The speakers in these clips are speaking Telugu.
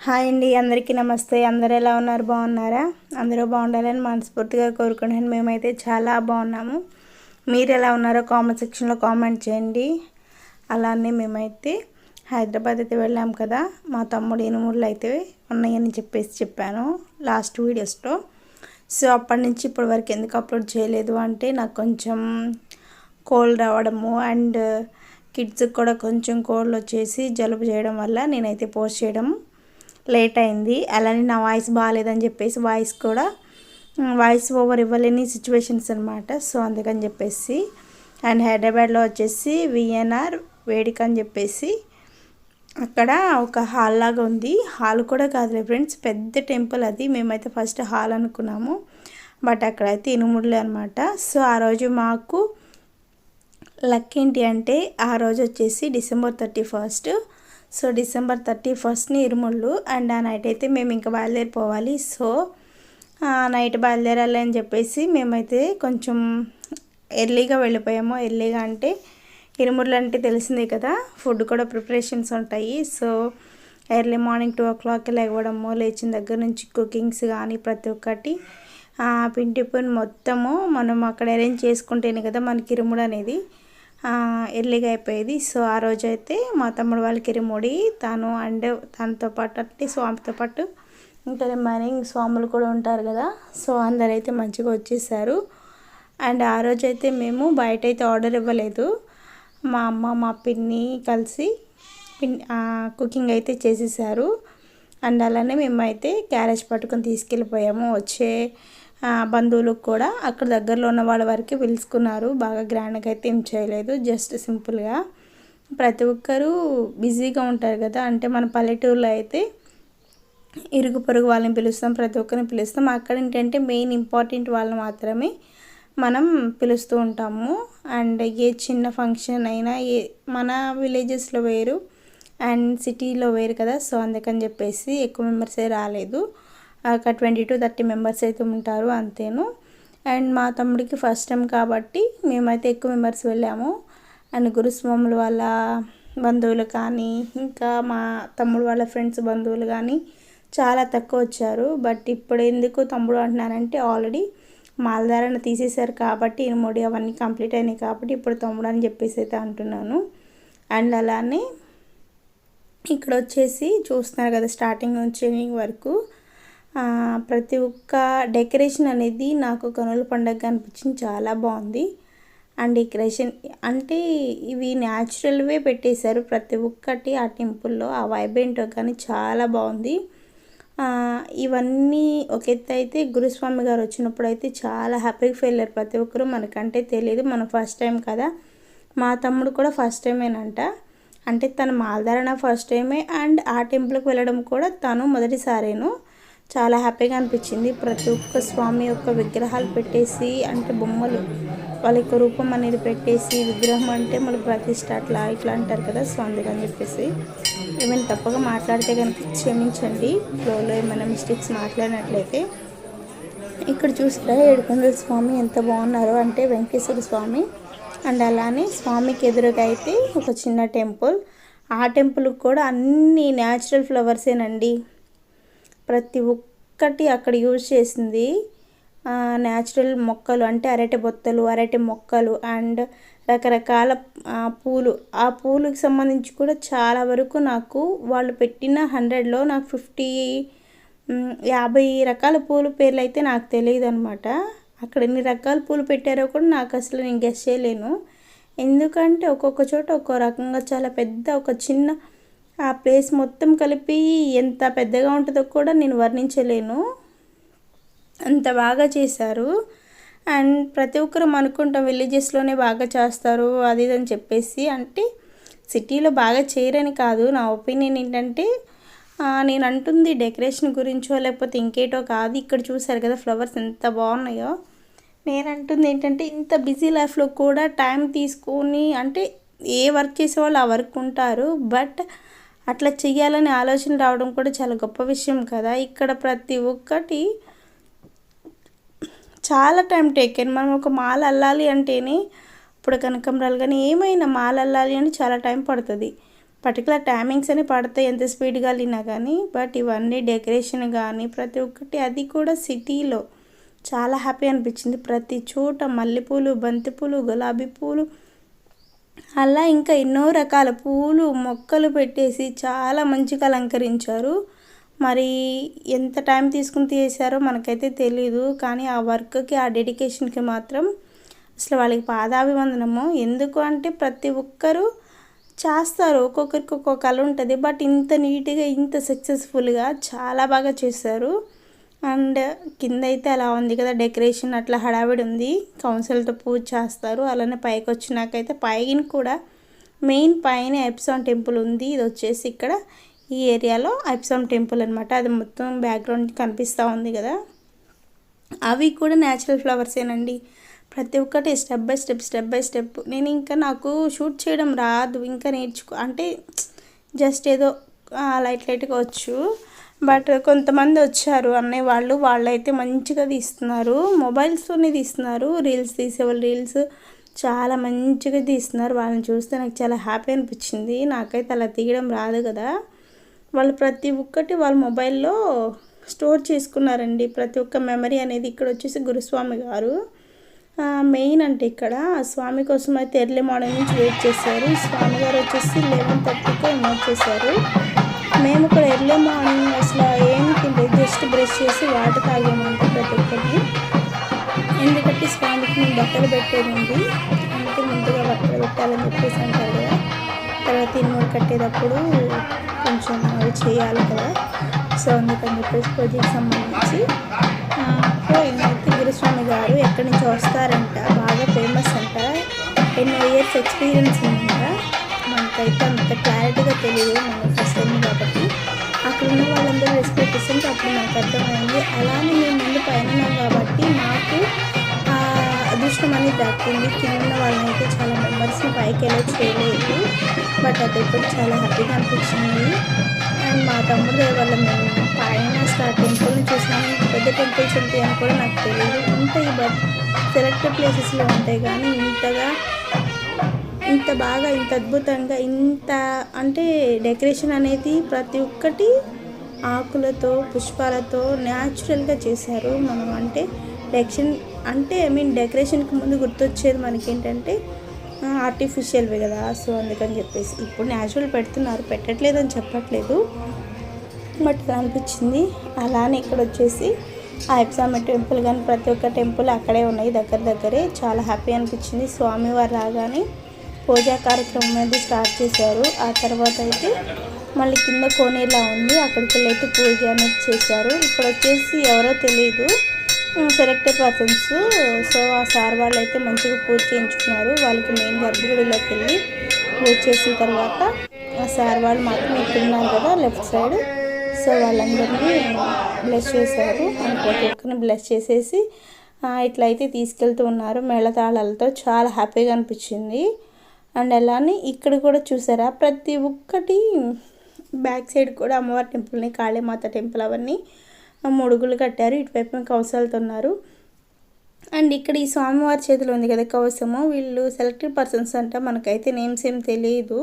హాయ్ అండి, అందరికీ నమస్తే. అందరూ ఎలా ఉన్నారు? బాగున్నారా? అందరూ బాగుండాలని మనస్ఫూర్తిగా కోరుకుంటున్నాను. మేమైతే చాలా బాగున్నాము. మీరు ఎలా ఉన్నారో కామెంట్ సెక్షన్లో కామెంట్ చేయండి. అలానే మేమైతే హైదరాబాద్ అయితే వెళ్ళాం కదా, మా తమ్ముడు ఇనుముళ్ళు అయితే ఉన్నాయని చెప్పాను లాస్ట్ వీడియోస్లో. సో అప్పటి నుంచి ఇప్పటి వరకు ఎందుకు అప్లోడ్ చేయలేదు అంటే నాకు కొంచెం కోల్డ్ రావడము అండ్ కిడ్స్కి కూడా కొంచెం కోల్డ్ వచ్చేసి జలుబు చేయడం వల్ల నేనైతే పోస్ట్ చేయడం లేట్ అయింది. అలానే నా వాయిస్ బాగాలేదని చెప్పేసి వాయిస్ ఓవర్ ఇవ్వలేని సిచ్యువేషన్స్ అనమాట. సో అందుకని చెప్పేసి అండ్ హైదరాబాద్లో వచ్చేసి విఎన్ఆర్ వేడిక అని చెప్పేసి అక్కడ ఒక హాల్ లాగా ఉంది. హాల్ కూడా కాదులే ఫ్రెండ్స్, పెద్ద టెంపుల్ అది. మేమైతే ఫస్ట్ హాల్ అనుకున్నాము, బట్ అక్కడైతే ఇనుముడులే అనమాట. సో ఆ రోజు మాకు లక్ ఏంటి అంటే ఆ రోజు వచ్చేసి December 31. సో December 31 ఇరుముళ్ళు అండ్ ఆ నైట్ అయితే మేము ఇంకా బయలుదేరిపోవాలి. సో నైట్ బయలుదేరాలి అని చెప్పేసి మేమైతే కొంచెం ఎర్లీగా వెళ్ళిపోయాము. ఎర్లీగా అంటే ఇరుముళ్ళు అంటే తెలిసిందే కదా, ఫుడ్ కూడా ప్రిపరేషన్స్ ఉంటాయి. సో ఎర్లీ మార్నింగ్ 2 o'clock లేవడము, లేచిన దగ్గర నుంచి కుకింగ్స్ కానీ ప్రతి ఒక్కటి పిండి మొత్తము మనం అక్కడ అరేంజ్ చేసుకుంటేనే కదా మనకి ఇరుముడు అనేది ఎర్లీగా అయిపోయేది. సో ఆ రోజు అయితే మా తమ్ముడు వాళ్ళకి ఇరుముడి తను అండ్ తనతో పాటు అంటే స్వామితో పాటు ఇంకా రిమైనింగ్ స్వాములు కూడా ఉంటారు కదా, సో అందరైతే మంచిగా వచ్చేసారు. అండ్ ఆ రోజు అయితే మేము బయట అయితే ఆర్డర్ ఇవ్వలేదు, మా అమ్మ మా పిన్ని కలిసి కుకింగ్ అయితే చేసేసారు. అండ్ అలానే మేమైతే క్యారేజ్ పట్టుకొని తీసుకెళ్ళిపోయాము. వచ్చే బంధువులకు కూడా అక్కడ దగ్గరలో ఉన్న వాళ్ళ వరకు పిలుచుకున్నారు. బాగా గ్రాండ్గా అయితే ఏం చేయలేదు, జస్ట్ సింపుల్గా. ప్రతి ఒక్కరూ బిజీగా ఉంటారు కదా, అంటే మన పల్లెటూరులో అయితే ఇరుగు పొరుగు వాళ్ళని పిలుస్తాం, ప్రతి ఒక్కరిని పిలుస్తాం. అక్కడ ఏంటంటే మెయిన్ ఇంపార్టెంట్ వాళ్ళని మాత్రమే మనం పిలుస్తూ ఉంటాము. అండ్ ఏ చిన్న ఫంక్షన్ అయినా మన విలేజెస్లో వేరు అండ్ సిటీలో వేరు కదా, సో అందుకని చెప్పేసి ఎక్కువ మెంబర్సే రాలేదు. ఒక 20 to 30 మెంబర్స్ అయితే ఉంటారు అంతేను. అండ్ మా తమ్ముడికి ఫస్ట్ టైం కాబట్టి మేమైతే ఎక్కువ మెంబర్స్ వెళ్ళాము. అండ్ గురుస్వాములు వాళ్ళ బంధువులు కానీ ఇంకా మా తమ్ముడు వాళ్ళ ఫ్రెండ్స్ బంధువులు కానీ చాలా తక్కువ వచ్చారు. బట్ ఇప్పుడు ఎందుకు తమ్ముడు అంటున్నానంటే ఆల్రెడీ మాలధారణ తీసేశారు కాబట్టి ఇనుముడి అవన్నీ కంప్లీట్ అయినాయి కాబట్టి ఇప్పుడు తమ్ముడు అని చెప్పేసి అయితే అంటున్నాను. అండ్ అలానే ఇక్కడ వచ్చేసి చూస్తున్నారు కదా, స్టార్టింగ్ నుంచి ఎండింగ్ వరకు ప్రతి ఒక్క డెకరేషన్ అనేది నాకు కనుల పండుగ అనిపించింది. చాలా బాగుంది. అండ్ డెకరేషన్ అంటే ఇవి న్యాచురల్వే పెట్టేశారు ప్రతి ఒక్కటి ఆ టెంపుల్లో. ఆ వైబ్ ఏంటో కానీ చాలా బాగుంది. ఇవన్నీ ఒక ఎత్తు అయితే గురుస్వామి గారు వచ్చినప్పుడు అయితే చాలా హ్యాపీగా ఫీల్ అయ్యారు ప్రతి ఒక్కరు. మనకంటే తెలియదు, మన ఫస్ట్ టైం కదా. మా తమ్ముడు కూడా ఫస్ట్ టైమేనంట, అంటే తన మాలధారణ ఫస్ట్ టైమే అండ్ ఆ టెంపుల్కి వెళ్ళడం కూడా తను మొదటిసారేను. చాలా హ్యాపీగా అనిపించింది. ప్రతి ఒక్క స్వామి యొక్క విగ్రహాలు పెట్టేసి అంటే బొమ్మలు వాళ్ళ యొక్క రూపం అనేది పెట్టేసి విగ్రహం అంటే మన ప్రతిష్ట అట్లా ఇట్లా అంటారు కదా, సో అందుకని చెప్పేసి ఏమైనా తప్పగా మాట్లాడితే కనుక క్షమించండి, ఫ్లోలో ఏమైనా మిస్టేక్స్ మాట్లాడినట్లయితే. ఇక్కడ చూసారా ఏడుకొండల స్వామి ఎంత బాగున్నారో, అంటే వెంకటేశ్వర స్వామి. అండ్ అలానే స్వామికి ఎదురుగా అయితే ఒక చిన్న టెంపుల్. ఆ టెంపుల్కి కూడా అన్ని న్యాచురల్ ఫ్లవర్సేనండి. ప్రతి ఒక్కటి అక్కడ యూజ్ చేసింది న్యాచురల్ మొక్కలు, అంటే అరటి బొత్తలు, అరటి మొక్కలు అండ్ రకరకాల పూలు. ఆ పూలకు సంబంధించి కూడా చాలా వరకు నాకు వాళ్ళు పెట్టిన 100లో నాకు 50 రకాల పూల పేర్లు అయితే నాకు తెలియదు అనమాట. అక్కడ ఎన్ని రకాల పూలు పెట్టారో కూడా నాకు అసలు నేను గెస్ చేయలేను. ఎందుకంటే ఒక్కొక్క చోట ఒక్కో రకంగా చాలా పెద్ద ఒక చిన్న ఆ ప్లేస్ మొత్తం కలిపి ఎంత పెద్దగా ఉంటుందో కూడా నేను వర్ణించలేను, అంత బాగా చేశారు. అండ్ ప్రతి ఒక్కరు అనుకుంటాం విలేజెస్లోనే బాగా చేస్తారు అది ఇది అని చెప్పేసి, అంటే సిటీలో బాగా చేయరని కాదు. నా ఒపీనియన్ ఏంటంటే నేను అంటుంది డెకరేషన్ గురించో లేకపోతే ఇంకేటో కాదు. ఇక్కడ చూసారు కదా ఫ్లవర్స్ ఎంత బాగున్నాయో. నేను అంటుంది ఏంటంటే ఇంత బిజీ లైఫ్లో కూడా టైం తీసుకొని, అంటే ఏ వర్క్ చేసేవాళ్ళు ఆ వర్క్ ఉంటారు, బట్ అట్లా చెయ్యాలని ఆలోచన రావడం కూడా చాలా గొప్ప విషయం కదా. ఇక్కడ ప్రతి ఒక్కటి చాలా టైం టేకెన్. మనం ఒక మాల అల్లాలి అంటేనే ఇప్పుడు కనకంబరాలు కానీ ఏమైనా మాల అల్లాలి అంటే చాలా టైం పడుతుంది. పర్టికులర్ టైమింగ్స్ అని పడతాయి ఎంత స్పీడ్గా వెళ్ళినా కానీ. బట్ ఇవన్నీ డెకరేషన్ కానీ ప్రతి ఒక్కటి, అది కూడా సిటీలో చాలా హ్యాపీ అనిపించింది. ప్రతి చోట మల్లెపూలు, బంతిపూలు, గులాబీ పూలు, అలా ఇంకా ఎన్నో రకాల పూలు మొక్కలు పెట్టేసి చాలా మంచిగా అలంకరించారు. మరి ఎంత టైం తీసుకుని చేశారో మనకైతే తెలీదు, కానీ ఆ వర్క్కి, ఆ డెడికేషన్కి మాత్రం అసలు వాళ్ళకి పాదాభివందనము. ఎందుకు అంటే ప్రతి ఒక్కరూ చేస్తారు, ఒక్కొక్కరికి ఒక్కొక్క కళ ఉంటుంది. బట్ ఇంత నీట్గా, ఇంత సక్సెస్ఫుల్గా చాలా బాగా చేశారు. అండ్ కింద అయితే అలా ఉంది కదా డెకరేషన్, అట్లా హడావిడి ఉంది. కౌన్సిల్తో పూజ చేస్తారు. అలానే పైకి వచ్చినాకైతే పైన కూడా మెయిన్ పైన ఎప్సామ్ టెంపుల్ ఉంది. ఇది వచ్చేసి ఇక్కడ ఈ ఏరియాలో ఎప్సామ్ టెంపుల్ అనమాట. అది మొత్తం బ్యాక్గ్రౌండ్ కనిపిస్తూ ఉంది కదా, అవి కూడా న్యాచురల్ ఫ్లవర్సేనండి. ప్రతి ఒక్కటి స్టెప్ బై స్టెప్. నేను ఇంకా నాకు షూట్ చేయడం రాదు, ఇంకా అంటే జస్ట్ ఏదో లైట్గా వచ్చు. బట్ కొంతమంది వచ్చారు అన్నయ్య వాళ్ళైతే మంచిగా తీస్తున్నారు, మొబైల్స్తోనే తీస్తున్నారు. రీల్స్ తీసేవాళ్ళు రీల్స్ చాలా మంచిగా తీస్తున్నారు. వాళ్ళని చూస్తే నాకు చాలా హ్యాపీ అనిపించింది. నాకైతే అలా తీయడం రాదు కదా. వాళ్ళు ప్రతి ఒక్కటి వాళ్ళ మొబైల్లో స్టోర్ చేసుకున్నారండి, ప్రతి ఒక్క మెమరీ అనేది. ఇక్కడ వచ్చేసి గురుస్వామి గారు మెయిన్ అంటే ఇక్కడ స్వామి కోసం అయితే ఎర్లీ మార్నింగ్ నుంచి వెయిట్ చేశారు. స్వామి గారు వచ్చేసి 11:30కే ఎమోట్ చేశారు. మేము కూడా ఎర్లీ మార్నింగ్ అసలు ఏం తింటే జస్ట్ బ్రష్ చేసి వాటర్ తాగామంటే ప్రతి ఒక్కరికి. ఎందుకంటే స్వామికి మేము బట్టలు పెట్టేదండి, అందుకే ముందుగా బట్టలు పెట్టాలని చెప్పేసి అంటారు కదా. తర్వాత ఇన్మూడు కట్టేటప్పుడు కొంచెం అవి చేయాలి కదా, సో అందుకని చెప్పేసి పూజకి సంబంధించి. ఈయనైతే గురుస్వామి గారు ఎక్కడి నుంచి వస్తారంట, బాగా ఫేమస్ అంట, ఎన్నో ఇయర్స్ ఎక్స్పీరియన్స్ ఉందంట. మనకైతే అంత క్లారిటీగా తెలియదు, మనం ఫస్ట్ టైం కాబట్టి. అక్కడ ఉన్న వాళ్ళందరూ రెస్పెక్ట్ ఇస్తుంటే అప్పుడు నాకు అర్థమైంది. అలానే మేము ముందు పైన ఉన్నాం కాబట్టి నాకు అదృష్టం అనేది దక్కింది. కింద ఉన్న వాళ్ళని అయితే చాలా మెంబర్స్ని పైకి వెళ్ళి చేయలేదు, బట్ అది కూడా చాలా హ్యాపీగా అనిపించింది. అండ్ మా తమ్ముడు వల్ల మేము పైన అసలు ఆ టెంపుల్ని చూసాము. పెద్ద టెంపుల్స్ ఉంటాయి అని కూడా నాకు తెలియదు, ఉంటాయి బట్ సెలెక్టెడ్ ప్లేసెస్లో ఉంటాయి. కానీ ఇంత బాగా, ఇంత అద్భుతంగా, ఇంత అంటే డెకరేషన్ అనేది ప్రతి ఒక్కటి ఆకులతో, పుష్పాలతో న్యాచురల్గా చేశారు. మనం అంటే డెకరేషన్కి ముందు గుర్తొచ్చేది మనకి ఏంటంటే ఆర్టిఫిషియల్వే కదా. సో అందుకని చెప్పేసి ఇప్పుడు న్యాచురల్ పెడుతున్నారు, పెట్టట్లేదని చెప్పట్లేదు, బట్ అలా అనిపించింది. అలానే ఇక్కడ వచ్చేసి ఆ ఎప్సామ్ టెంపుల్ కానీ ప్రతి ఒక్క టెంపుల్ అక్కడే ఉన్నాయి, దగ్గరే. చాలా హ్యాపీ అనిపించింది. స్వామివారు రాగానే పూజా కార్యక్రమం అనేది స్టార్ట్ చేశారు. ఆ తర్వాత అయితే మళ్ళీ కింద కోనేరులా ఉంది, అక్కడికి వెళ్ళి అయితే పూజ అనేది చేశారు. ఇక్కడ వచ్చేసి ఎవరో తెలియదు, సెలెక్టెడ్ పర్సన్స్. సో ఆ సార్ వాళ్ళు అయితే మంచిగా పూజ చేయించుకున్నారు. వాళ్ళకి మెయిన్ గర్భగుడిలోకి వెళ్ళి పూజ చేసిన తర్వాత ఆ సార్ వాళ్ళు మాత్రం ఇక్కడ ఉన్నారు కదా లెఫ్ట్ సైడ్, సో వాళ్ళందరినీ బ్లెస్ చేశారు. ప్రతి ఒక్కరిని బ్లెస్ చేసేసి ఇట్లయితే తీసుకెళ్తూ ఉన్నారు మేళతాళాలతో. చాలా హ్యాపీగా అనిపించింది. అండ్ అలానే ఇక్కడ కూడా చూసారా, ప్రతి ఒక్కటి బ్యాక్ సైడ్ కూడా అమ్మవారి టెంపుల్ని, కాళీమాత టెంపుల్ అవన్నీ ముడుగులు కట్టారు. ఇటువైపు కవసాలుతున్నారు. అండ్ ఇక్కడ ఈ స్వామివారి చేతిలో ఉంది కదా కవసము, వీళ్ళు సెలెక్టెడ్ పర్సన్స్ అంట. మనకైతే నేమ్స్ ఏం తెలియదు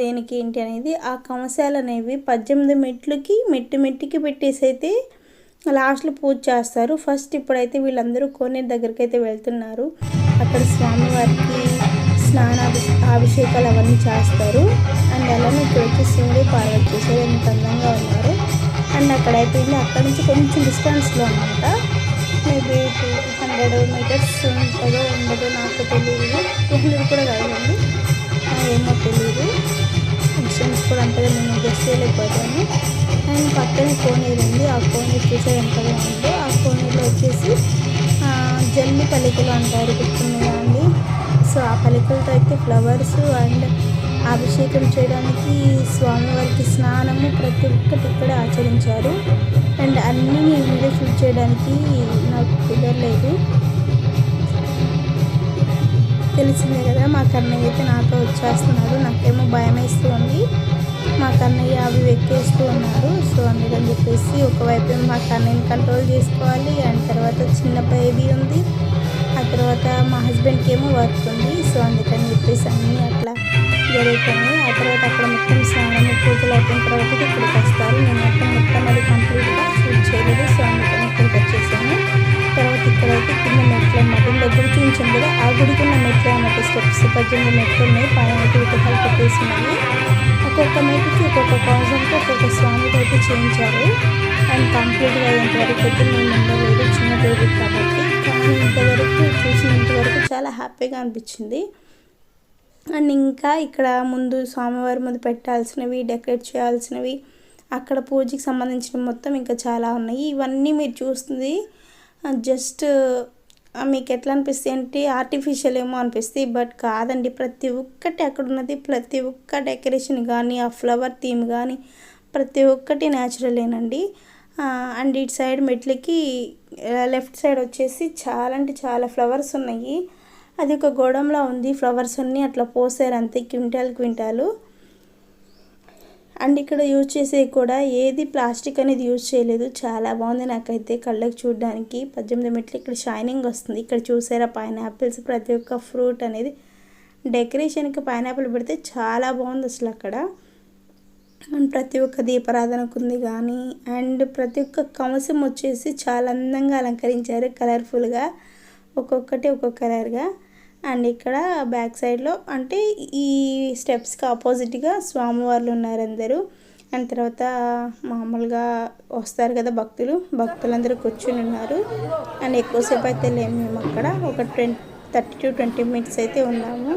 దేనికి ఏంటి అనేది. ఆ కవసాలు అనేవి 18 మెట్లకి మెట్టికి పెట్టేసి అయితే లాస్ట్లో పూజ చేస్తారు. ఫస్ట్ ఇప్పుడైతే వీళ్ళందరూ కోనేరు దగ్గరికి అయితే వెళ్తున్నారు. అక్కడ స్వామివారికి అభిషేకాలు అవన్నీ చేస్తారు. అండ్ అలానే ఇక్కడ వచ్చి శివుడు పార్వతి చేసేది ఎంత అందంగా ఉన్నారు. అండ్ అక్కడ అయిపోయింది. అక్కడ నుంచి కొంచెం డిస్టెన్స్లో అనమాట, మేబీ 200 మీటర్స్ ఉంటుందో ఉండదో నాకు తెలియదు, 200 కూడా కాదండి, ఏమో తెలియదు. డిస్టెన్స్ కూడా అంతగా నేను గెస్ట్ చేయలేకపోయాను. అండ్ పక్కనే కోనేరు ఉంది, ఆ కోనేరు చూసే ఎంతగా ఉందో. ఆ కోనేరులో వచ్చేసి జల్లి పలికలు అంటారు, గుర్తున్నాయా అండి. సో ఆ పలికలతో అయితే ఫ్లవర్స్ అండ్ అభిషేకం చేయడానికి, స్వామివారికి స్నానము ప్రతి ఒక్కటి ఇక్కడ ఆచరించారు. అండ్ అన్నీ వీడియో షూట్ చేయడానికి నాకు కుదరలేదు. తెలిసిందే కదా, మా కన్నయ్య అయితే నాతో వచ్చేస్తున్నాడు. నాకేమో భయం వేస్తూ ఉంది, మా కన్నయ్య అవి ఎక్కేస్తూ ఉన్నారు. సో అందుకని చెప్పేసి ఒకవైపు మా కన్నయ్యని కంట్రోల్ చేసుకోవాలి. అండ్ తర్వాత చిన్న బేబీ ఉంది, ఆ తర్వాత మా హస్బెండ్కి ఏమో వర్క్ ఉంది. సో అందుకని చెప్పేసి అన్నీ అట్లా జరుగుతాయి. ఆ తర్వాత అక్కడ మొత్తం స్నానం పూజలు అయిపోయిన తర్వాత ఇక్కడికి వస్తారు. నేనైతే మొత్తం అది కంప్లీట్గా షూట్ చేయలేదు. సో అందుకని ఇక్కడికి వచ్చేసాను. తర్వాత ఇక్కడైతే కింద మెట్లు అన్నమాట. ఇందులో గుడి చూపించాను కదా, ఆ గుడికి ఉన్న మెట్లు అన్నమాట. స్టెప్స్ 18 మెట్లు ఉన్నాయి. పైన అయితే విగ్రహాలు పెట్టేసినాయి. ఒక్కొక్క మెట్లుకి ఒక్కొక్క కాన్సెప్ట్ ఒక్కొక్క స్వామికి అయితే చేయించారు. అండ్ కంప్లీట్గా అయ్యేంతవరకు అయితే మేము ఉండలేదు, చిన్న బేబీ కాబట్టి. కానీ ఇంతవరకు చూసినంతవరకు చాలా హ్యాపీగా అనిపించింది. అండ్ ఇంకా ఇక్కడ ముందు స్వామివారి ముందు పెట్టాల్సినవి, డెకరేట్ చేయాల్సినవి, అక్కడ పూజకి సంబంధించిన మొత్తం ఇంకా చాలా ఉన్నాయి. ఇవన్నీ మీరు చూస్తుంది జస్ట్ మీకు ఎట్లా అనిపిస్తాయి అంటే ఆర్టిఫిషియల్ ఏమో అనిపిస్తాయి, బట్ కాదండి. ప్రతి ఒక్కటి అక్కడ ఉన్నది, ప్రతి ఒక్క డెకరేషన్ కానీ, ఆ ఫ్లవర్ థీమ్ కానీ ప్రతి ఒక్కటి న్యాచురలేనండి. అండ్ ఇటు సైడ్ మెట్లకి లెఫ్ట్ సైడ్ వచ్చేసి చాలా అంటే చాలా ఫ్లవర్స్ ఉన్నాయి. అది ఒక గోడంలా ఉంది. ఫ్లవర్స్ అన్నీ అట్లా పోసారు అంతే, క్వింటాలు. అండ్ ఇక్కడ యూజ్ చేసేవి కూడా ఏది ప్లాస్టిక్ అనేది యూజ్ చేయలేదు. చాలా బాగుంది నాకైతే కళ్ళకి చూడడానికి. 18 మెట్లు ఇక్కడ షైనింగ్ వస్తుంది. ఇక్కడ చూసారా పైనాపిల్స్, ప్రతి ఒక్క ఫ్రూట్ అనేది డెకరేషన్కి పైనాపిల్ పెడితే చాలా బాగుంది అసలు అక్కడ. అండ్ ప్రతి ఒక్క దీపారాధనకు ఉంది కానీ, అండ్ ప్రతి ఒక్క కవసం వచ్చేసి చాలా అందంగా అలంకరించారు, కలర్ఫుల్గా, ఒక్కొక్కటి ఒక్కొక్క కలర్గా. అండ్ ఇక్కడ బ్యాక్ సైడ్లో అంటే ఈ స్టెప్స్కి ఆపోజిట్గా స్వామివార్లు ఉన్నారు అందరూ. అండ్ తర్వాత మామూలుగా వస్తారు కదా భక్తులందరూ కూర్చుని ఉన్నారు. అండ్ ఎక్కువసేపు అయితే లేము మేము అక్కడ, ఒక 30 to 20 minutes అయితే ఉన్నాము.